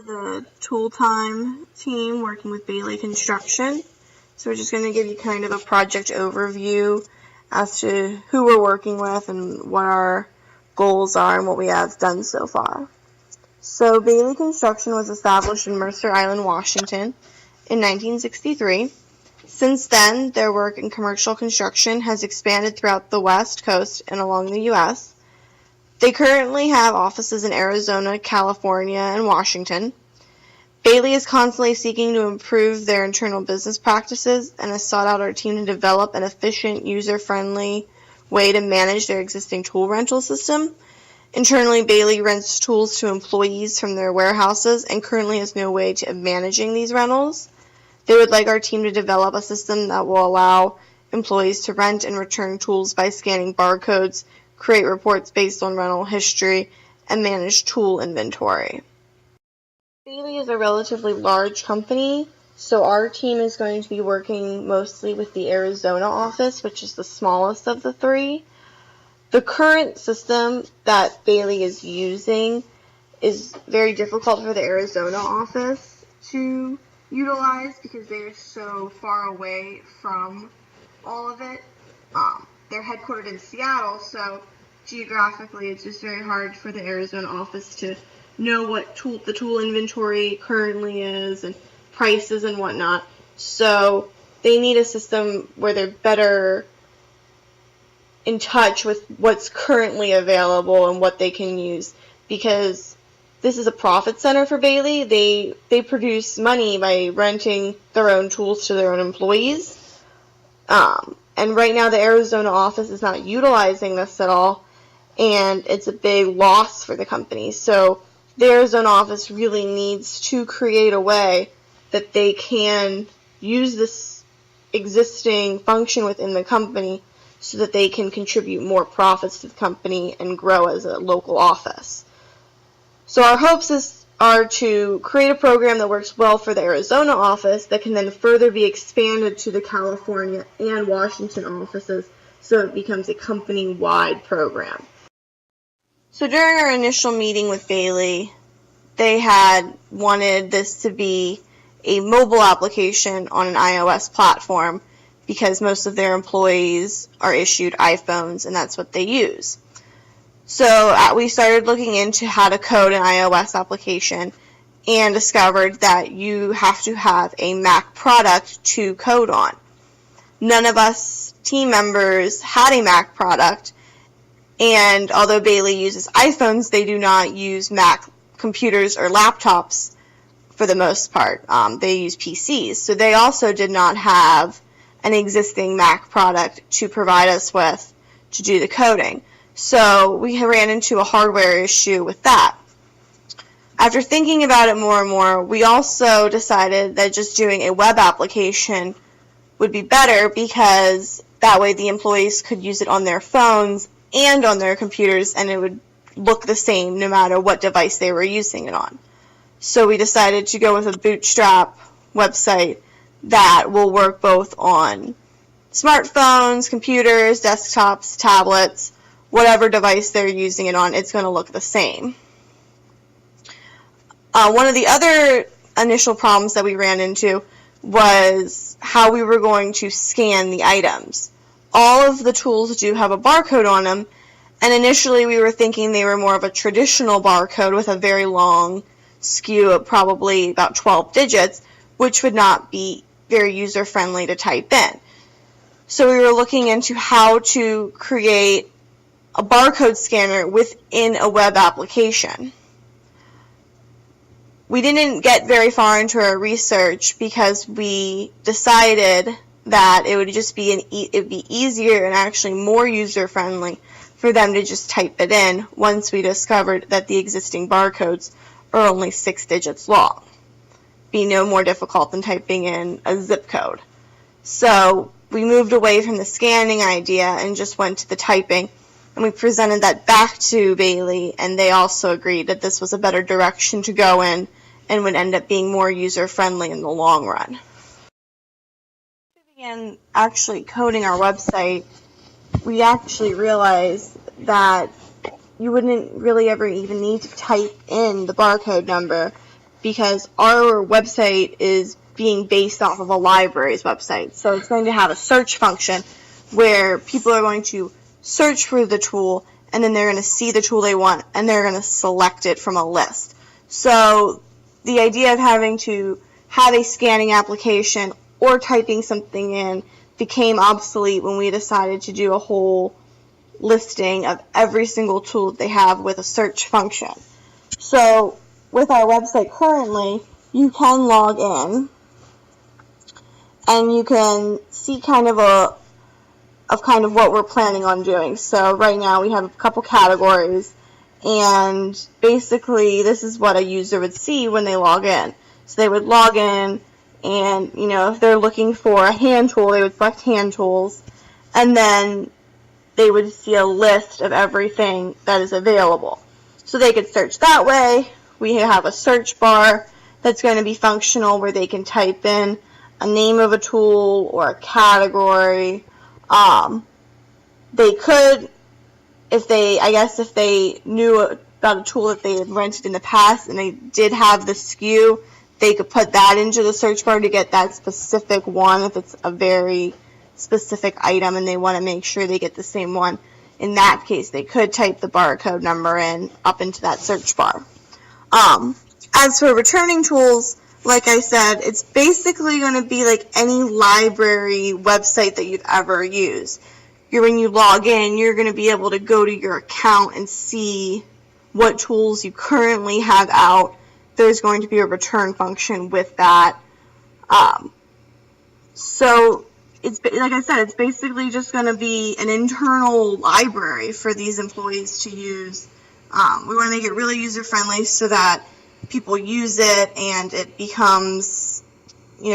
We're the Tool Time team working with Bailey Construction. So we're just going to give you kind of a project overview as to who we're working with and what our goals are and what we have done so far. So Bailey Construction was established in Mercer Island, Washington in 1963. Since then, their work in commercial construction has expanded throughout the West Coast and along the U.S. They currently have offices in Arizona, California, and Washington. Bailey is constantly seeking to improve their internal business practices and has sought out our team to develop an efficient, user-friendly way to manage their existing tool rental system. Internally, Bailey rents tools to employees from their warehouses and currently has no way of managing these rentals. They would like our team to develop a system that will allow employees to rent and return tools by scanning barcodes, create reports based on rental history, and manage tool inventory. Bailey is a relatively large company, so our team is going to be working mostly with the Arizona office, which is the smallest of the three. The current system that Bailey is using is very difficult for the Arizona office to utilize because they are so far away from all of it. They're headquartered in Seattle, so geographically it's just very hard for the Arizona office to know what the tool inventory currently is and prices and whatnot. So they need a system where they're better in touch with what's currently available and what they can use, because this is a profit center for Bailey. They produce money by renting their own tools to their own employees. And right now the Arizona office is not utilizing this at all, and it's a big loss for the company. So the Arizona office really needs to create a way that they can use this existing function within the company so that they can contribute more profits to the company and grow as a local office. So our hopes are to create a program that works well for the Arizona office that can then further be expanded to the California and Washington offices so it becomes a company-wide program. So during our initial meeting with Bailey, they had wanted this to be a mobile application on an iOS platform because most of their employees are issued iPhones and that's what they use. So we started looking into how to code an iOS application and discovered that you have to have a Mac product to code on. None of us team members had a Mac product, and although Bailey uses iPhones, they do not use Mac computers or laptops for the most part. They use PCs. So they also did not have an existing Mac product to provide us with to do the coding. So we ran into a hardware issue with that. After thinking about it more and more, we also decided that just doing a web application would be better because that way the employees could use it on their phones and on their computers and it would look the same no matter what device they were using it on. So we decided to go with a bootstrap website that will work both on smartphones, computers, desktops, tablets, whatever device they're using it on, it's going to look the same. One of the other initial problems that we ran into was how we were going to scan the items. All of the tools do have a barcode on them, and initially we were thinking they were more of a traditional barcode with a very long skew of probably about 12 digits, which would not be very user-friendly to type in. So we were looking into how to create a barcode scanner within a web application. We didn't get very far into our research because we decided that it would just be easier and actually more user-friendly for them to just type it in once we discovered that the existing barcodes are only 6 digits long. Be no more difficult than typing in a zip code. So we moved away from the scanning idea and just went to the typing, and we presented that back to Bailey, and they also agreed that this was a better direction to go in and would end up being more user-friendly in the long run. We began actually coding our website. We actually realized that you wouldn't really ever even need to type in the barcode number because our website is being based off of a library's website. So it's going to have a search function where people are going to search for the tool, and then they're going to see the tool they want, and they're going to select it from a list. So the idea of having to have a scanning application or typing something in became obsolete when we decided to do a whole listing of every single tool that they have with a search function. So with our website currently, you can log in and you can see kind of what we're planning on doing. So right now we have a couple categories, and basically this is what a user would see when they log in. So they would log in, and if they're looking for a hand tool, they would select hand tools, and then they would see a list of everything that is available. So they could search that way. We have a search bar that's going to be functional where they can type in a name of a tool or a category. They could, if they knew about a tool that they had rented in the past and they did have the SKU, they could put that into the search bar to get that specific one if it's a very specific item and they want to make sure they get the same one. In that case, they could type the barcode number in up into that search bar. As for returning tools, like I said, it's basically going to be like any library website that you've ever used. When you log in, you're going to be able to go to your account and see what tools you currently have out. There's going to be a return function with that. So it's like I said, it's basically just going to be an internal library for these employees to use. We want to make it really user-friendly so that people use it and it becomes,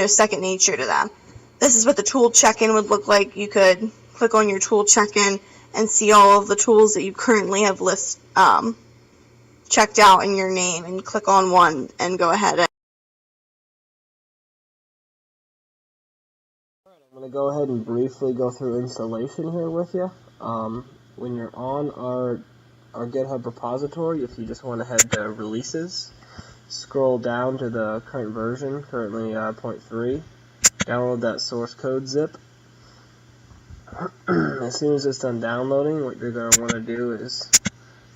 second nature to them. This is what the tool check-in would look like. You could click on your tool check-in and see all of the tools that you currently have checked out in your name, and click on one and go ahead. I'm going to go ahead and briefly go through installation here with you. When you're on our GitHub repository, if you just want to head to releases, scroll down to the current version, currently 0.3, download that source code zip. As soon as it's done downloading, what you're going to want to do is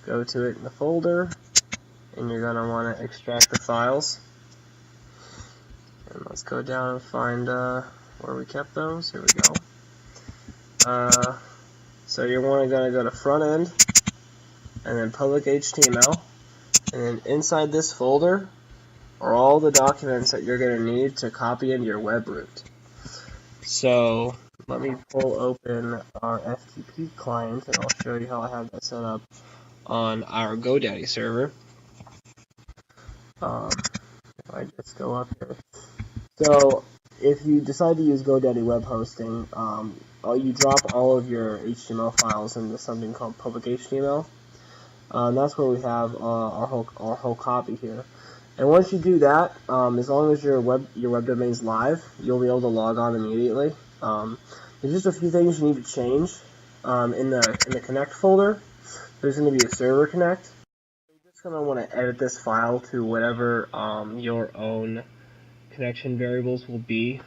go to it in the folder, and you're going to want to extract the files. And let's go down and find where we kept those. Here we go. So you're going to go to front end, and then public HTML, and then inside this folder are all the documents that you're going to need to copy into your web root. So let me pull open our FTP client, and I'll show you how I have that set up on our GoDaddy server. If I just go up here. So if you decide to use GoDaddy web hosting, you drop all of your HTML files into something called public HTML. That's where we have our whole copy here. And once you do that, as long as your web domain is live, you'll be able to log on immediately. There's just a few things you need to change. In the connect folder, there's going to be a server connect. You're just going to want to edit this file to whatever your own connection variables will be.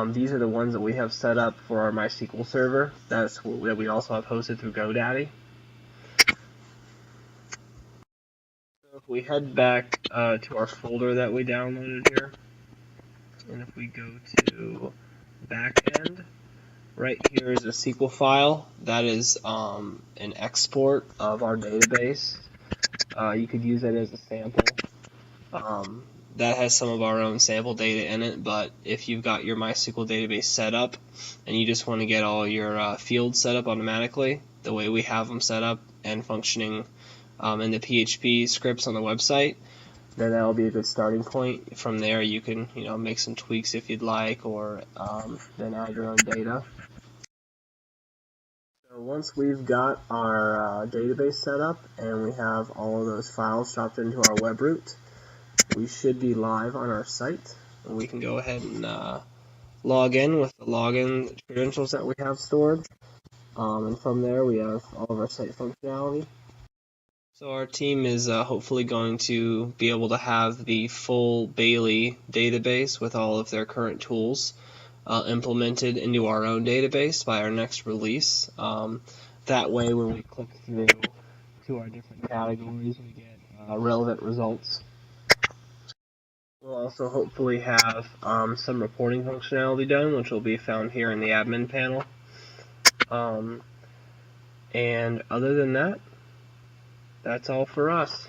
These are the ones that we have set up for our MySQL server. That we also have hosted through GoDaddy. So if we head back to our folder that we downloaded here, and if we go to backend, right here is a SQL file that is an export of our database. You could use it as a sample. That has some of our own sample data in it, but if you've got your MySQL database set up and you just want to get all your fields set up automatically, the way we have them set up and functioning in the PHP scripts on the website, then that'll be a good starting point. From there, you can make some tweaks if you'd like, or then add your own data. So once we've got our database set up and we have all of those files dropped into our web root, we should be live on our site. And we can go ahead and log in with the login credentials that we have stored. And from there, we have all of our site functionality. So our team is hopefully going to be able to have the full Bailey database with all of their current tools implemented into our own database by our next release. That way, when we click through to our different categories, we get relevant results. We'll also hopefully have some reporting functionality done, which will be found here in the admin panel. And other than that, that's all for us.